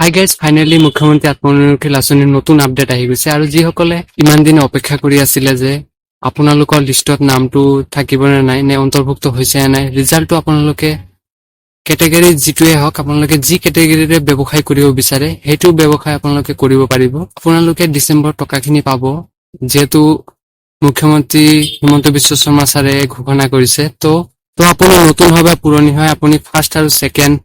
Hi guys, finally মুখ্যমন্ত্ৰী আত্মনিৰ্ভৰশীল আঁচনিৰ নতুন আপডেট আহি গৈছে। আৰু যিসকলে ইমান দিন অপেক্ষা কৰি আছিলে যে আপোনালোকৰ লিষ্টত নামটো থাকিব নে নাই, নে অন্তৰ্ভুক্ত হৈছে নে নাই, ৰিজাল্টটো আপোনালোকে কেটেগৰী যিটোৱে হওক, আপোনালোকে যি কেটেগৰীৰে ব্যৱসায় কৰিব বিচাৰে সেইটো ব্যৱসায় আপোনালোকে কৰিব পাৰিব। আপোনালোকে ডিচেম্বৰ টকাখিনি পাব, যিহেতু মুখ্যমন্ত্ৰী হিমন্ত বিশ্ব শৰ্মা ছাৰে ঘোষণা কৰিছে। তো আপুনি নতুন হয় বা পুৰণি হয়, আপুনি ফাৰ্ষ্ট আৰু ছেকেণ্ড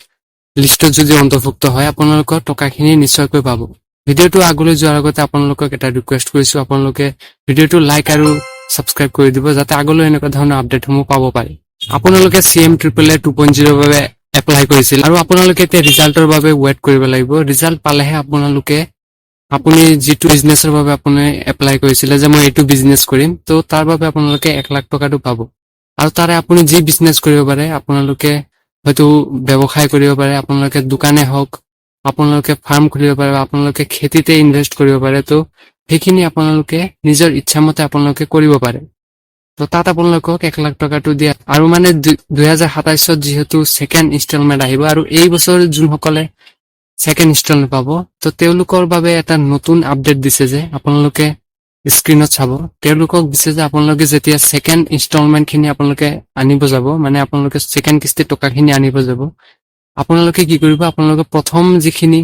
লিষ্টত যদি অন্তৰ্ভুক্ত হয় আপোনালোকৰ টকাখিনি নিশ্চয়কৈ পাব। ভিডিঅ'টো আগলৈ যোৱাৰ আগতে আপোনালোকক এটা ৰিকুৱেষ্ট কৰিছো, আপোনালোকে ভিডিঅ'টো লাইক আৰু ছাবস্ক্ৰাইব কৰি দিব, যাতে আগলৈ এনেকুৱা ধৰণৰ আপডেটসমূহ পাব পাৰে। আপোনালোকে CM-AAA 2.0 বাবে এপ্লাই কৰিছিল আৰু আপোনালোকে এতিয়া ৰিজাল্টৰ বাবে ৱেইট কৰিব লাগিব। ৰিজাল্ট পালেহে আপুনি যিটো বিজনেছৰ বাবে আপুনি এপ্লাই কৰিছিলে যে মই এইটো বিজনেছ কৰিম, তো তাৰ বাবে আপোনালোকে 1 লাখ টকাটো পাব। আৰু তাৰে আপুনি যি বিজনেছ কৰিব পাৰে, আপোনালোকে হয়তো ব্যৱসায় কৰিব পাৰে, আপোনালোকে দোকানে হওক, আপোনালোকে ফাৰ্ম খুলিব পাৰে, আপোনালোকে খেতিতে ইনভেষ্ট কৰিব পাৰে। তো সেইখিনি আপোনালোকে নিজৰ ইচ্ছামতে আপোনালোকে কৰিব পাৰে। তো তাত আপোনালোকক 1 লাখ টকাটো দিয়া আৰু মানে 2027ত যিহেতু ছেকেণ্ড ইনষ্টলমেণ্ট আহিব, আৰু এই বছৰ যোনসকলে ছেকেণ্ড ইনষ্টলমেণ্ট পাব, তো তেওঁলোকৰ বাবে এটা নতুন আপডেট দিছে যে আপোনালোকে স্ক্ৰীনত চাব। তেওঁলোকক দিছে যে আপোনালোকে যেতিয়া ছেকেণ্ড ইনষ্টলমেণ্ট খিনি আপোনালোকে আনিব যাব, মানে আপোনালোকে ছেকেণ্ড কিস্তিৰ টকাখিনি আনিব যাব, আপোনালোকে কি কৰিব, আপোনালোকে প্ৰথম যিখিনি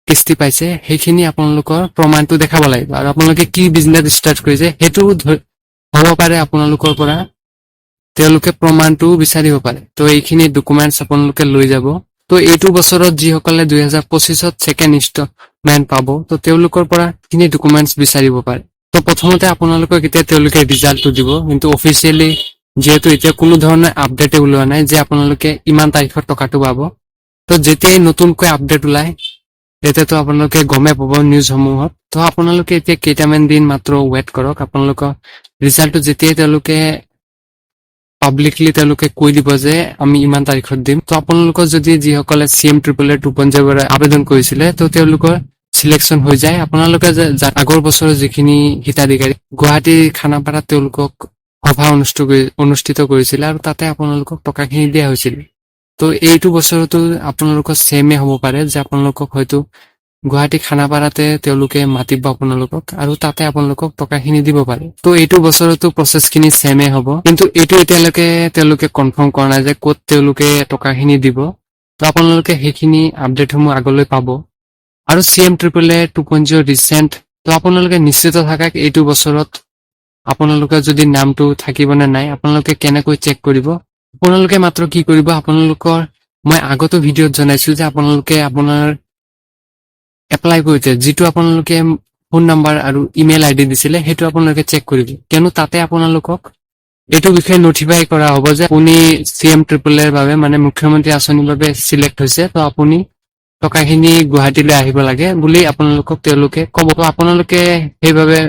কিস্তি পাইছে সেইখিনি আপোনালোকৰ প্ৰমাণটো দেখাব লাগিব। আৰু আপোনালোকে কি বিজনেছ ষ্টাৰ্ট কৰিছে সেইটো হ'ব পাৰে আপোনালোকৰ পৰা তেওঁলোকে প্ৰমাণটো বিচাৰিব পাৰে। তো এইখিনি ডকুমেণ্টছ আপোনালোকে লৈ যাব। তো এইটো বছৰত যিসকলে 2025ত ছেকেণ্ড ইনষ্টলমেণ্ট পাব, তো তেওঁলোকৰ পৰা এইখিনি ডকুমেণ্টছ বিচাৰিব পাৰে। তো প্ৰথমতে আপোনালোকক এতিয়া তেওঁলোকে ৰিজাল্টটো দিব, কিন্তু অফিচিয়েলি যিহেতু এতিয়া কোনো ধৰণৰ আপডেটে ওলোৱা নাই যে আপোনালোকে ইমান তাৰিখত টকাটো পাব। তো যেতিয়াই নতুনকৈ আপডেট ওলাই তেতিয়াতো আপোনালোকে গমেই পাব নিউজসমূহত। তো আপোনালোকে এতিয়া কেইটামান দিন মাত্ৰ ৱেইট কৰক। আপোনালোকৰ ৰিজাল্টটো যেতিয়াই তেওঁলোকে পাব্লিকলি কৈ দিব যে আমি ইমান তাৰিখত দিম, তো আপোনালোকৰ যদি যিসকলে CM-AAA 2.0 আবেদন কৰিছিলে, তো তেওঁলোকৰ চিলেকশ্যন হৈ যায়। আপোনালোকে আগৰ বছৰৰ যিখিনি হিতাধিকাৰী গুৱাহাটী খানাপাৰাত তেওঁলোকক সভা অনুষ্ঠিত কৰিছিলে আৰু তাতে আপোনালোকক টকাখিনি দিয়া হৈছিল। তো এইটো বছৰতো আপোনালোকৰ ছেমে হ'ব পাৰে যে আপোনালোকক হয়তো গুৱাহাটী খানাপাৰাতে তেওঁলোকে মাতিব আপোনালোকক, আৰু তাতে আপোনালোকক টকাখিনি দিব পাৰে। তো এইটো বছৰতো প্ৰচেছখিনি ছেমে হ'ব, কিন্তু এইটো এতিয়ালৈকে তেওঁলোকে কনফাৰ্ম কৰা নাই যে ক'ত তেওঁলোকে টকাখিনি দিব। তো আপোনালোকে সেইখিনি আপডেটসমূহ আগলৈ পাব। আৰু CM-AAA 2.0 ৰিচেণ্ট, তো আপোনালোকে নিশ্চিত থাকক এইটো বছৰত আপোনালোকৰ যদি নামটো থাকিব নে নাই আপোনালোকে কেনেকৈ চেক কৰিব। আপোনালোকে মাত্ৰ কি কৰিব, আপোনালোকৰ মই আগতো ভিডিঅ'ত জনাইছো যে আপোনালোকে আপোনাৰ এপ্লাই কৰোঁতে যিটো আপোনালোকে ফোন নাম্বাৰ আৰু ইমেইল ID দিছিলে সেইটো আপোনালোকে চেক কৰিব, কিয়নো তাতে আপোনালোকক এইটো বিষয়ে নটিফাই কৰা হ'ব যে আপুনি CM-AAA বাবে মানে মুখ্যমন্ত্ৰী আঁচনিৰ বাবে চিলেক্ট হৈছে। তো আপুনি টকাখিনি গুৱাহাটীলৈ আহিব লাগে বুলি আপোনালোকক তেওঁলোকে ক'ব। আপোনালোকে সেইবাবে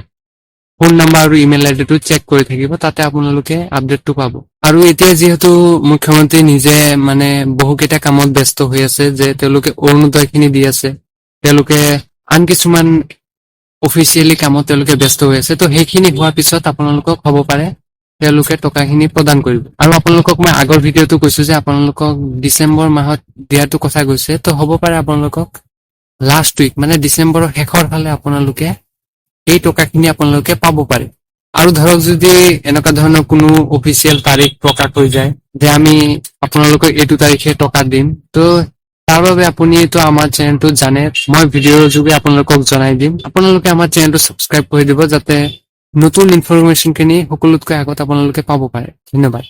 ফোন নাম্বাৰ আৰু ইমেইল IDটো চেক কৰি থাকিব, তাতে আপোনালোকে আপডেটটো পাব। আৰু এতিয়া যিহেতু মুখ্যমন্ত্ৰী নিজে মানে বহুকেইটা কামত ব্যস্ত হৈ আছে, যে তেওঁলোকে অৰুণোদয়খিনি দি আছে, তেওঁলোকে আন কিছুমান অফিচিয়েলি কামত তেওঁলোকে ব্যস্ত হৈ আছে। তো সেইখিনি হোৱাৰ পিছত আপোনালোকক হ'ব পাৰে তেওঁলোকে টকাখিনি প্ৰদান কৰিব। আৰু আপোনালোকক মই আগৰ ভিডিঅ'টো কৈছো যে আপোনালোকক ডিচেম্বৰ মাহত দিয়াটো কথা কৈছে। তো হ'ব পাৰে আপোনালোকক লাষ্ট উইক মানে ডিচেম্বৰৰ শেষৰ ফালে আপোনালোকে এই টকাখিনি আপোনালোকে পাব পাৰে। আৰু ধৰক যদি এনেকুৱা ধৰণৰ কোনো অফিচিয়েল তাৰিখ প্ৰকাশ হৈ যায় যে আমি আপোনালোকক এইটো তাৰিখে টকা দিম, তো তাৰ বাবে আপুনিতো আমাৰ চেনেলটো জানে, মই ভিডিঅ'ৰ যোগে আপোনালোকক জনাই দিম। আপোনালোকে আমাৰ চেনেলটো ছাবস্ক্ৰাইব কৰি দিব, যাতে নতুন ইনফৰমেশ্যনখিনি সকলোতকৈ আগত আপোনালোকে পাব পাৰে। ধন্যবাদ।